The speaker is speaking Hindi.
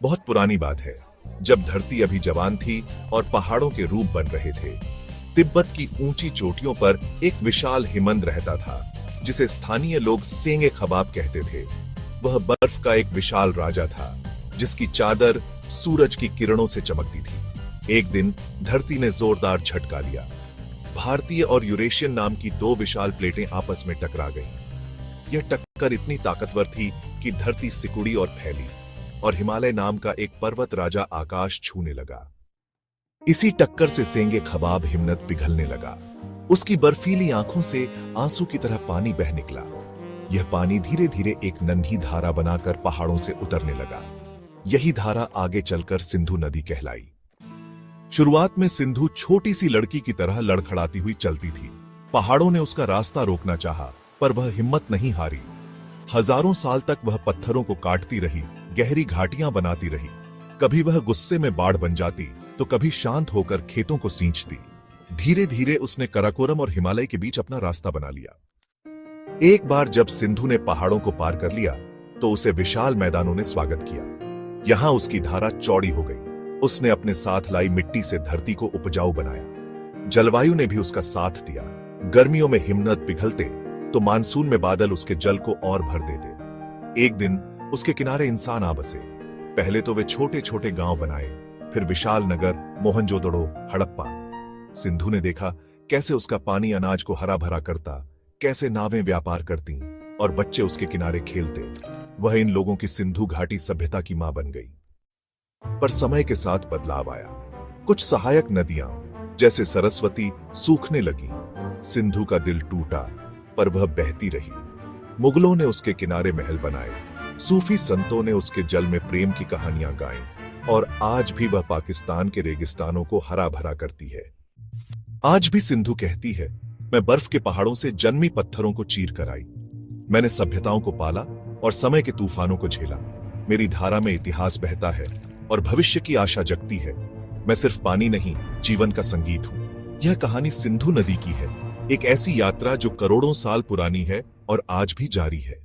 बहुत पुरानी बात है, जब धरती अभी जवान थी और पहाड़ों के रूप बन रहे थे। तिब्बत की ऊंची चोटियों पर एक विशाल हिमंद रहता था, जिसे स्थानीय लोग सेंगे खबाब कहते थे। वह बर्फ का एक विशाल राजा था, जिसकी चादर सूरज की किरणों से चमकती थी। एक दिन धरती ने जोरदार झटका लिया। भारतीय और यूरेशियन नाम की दो विशाल प्लेटें आपस में टकरा गईं। यह टक्कर इतनी ताकतवर थी कि धरती सिकुड़ी और फैली, और हिमालय नाम का एक पर्वत राजा आकाश छूने लगा। इसी टक्कर से सेंगे खबाब हिम्मत पिघलने लगा। उसकी बर्फीली आंखों से आंसू की तरह पानी बह निकला। यह पानी धीरे धीरे एक नन्ही धारा बनाकर पहाड़ों से उतरने लगा। यही धारा आगे चलकर सिंधु नदी कहलाई। शुरुआत में सिंधु छोटी सी लड़की की तरह लड़खड़ाती हुई चलती थी। पहाड़ों ने उसका रास्ता रोकना चाहा, पर वह हिम्मत नहीं हारी। हजारों साल तक वह पत्थरों को काटती रही, गहरी घाटियां बनाती रही। कभी वह गुस्से में बाढ़ बन जाती, तो कभी शांत होकर खेतों को सींचती। धीरे धीरे उसने कराकोरम और हिमालय के बीच अपना रास्ता बना लिया। एक बार जब सिंधु ने पहाड़ों को पार कर लिया, तो उसे विशाल मैदानों ने स्वागत किया। यहां उसकी धारा चौड़ी हो गई। उसने अपने साथ लाई मिट्टी से धरती को उपजाऊ बनाया। जलवायु ने भी उसका साथ दिया। गर्मियों में हिमनद पिघलते, तो मानसून में बादल उसके जल को और भर देते। एक दिन उसके किनारे इंसान आ बसे। पहले तो वे छोटे छोटे गांव बनाए, फिर विशाल नगर मोहनजोदड़ो, हड़प्पा। सिंधु ने देखा कैसे उसका पानी अनाज को हरा भरा करता, कैसे नावें व्यापार करती और बच्चे उसके किनारे खेलते। वह इन लोगों की सिंधु घाटी सभ्यता की मां बन गई। पर समय के साथ बदलाव आया। कुछ सहायक नदियां जैसे सरस्वती सूखने लगी। सिंधु का दिल टूटा, पर वह बहती रही। मुगलों ने उसके किनारे महल बनाए, सूफी संतों ने उसके जल में प्रेम की कहानियां गाईं, और आज भी वह पाकिस्तान के रेगिस्तानों को हरा भरा करती है। आज भी सिंधु कहती है, मैं बर्फ के पहाड़ों से जन्मी पत्थरों को चीर कर आई। मैंने सभ्यताओं को पाला और समय के तूफानों को झेला। मेरी धारा में इतिहास बहता है और भविष्य की आशा जगती है। मैं सिर्फ पानी नहीं, जीवन का संगीत हूं। यह कहानी सिंधु नदी की है, एक ऐसी यात्रा जो करोड़ों साल पुरानी है और आज भी जारी है।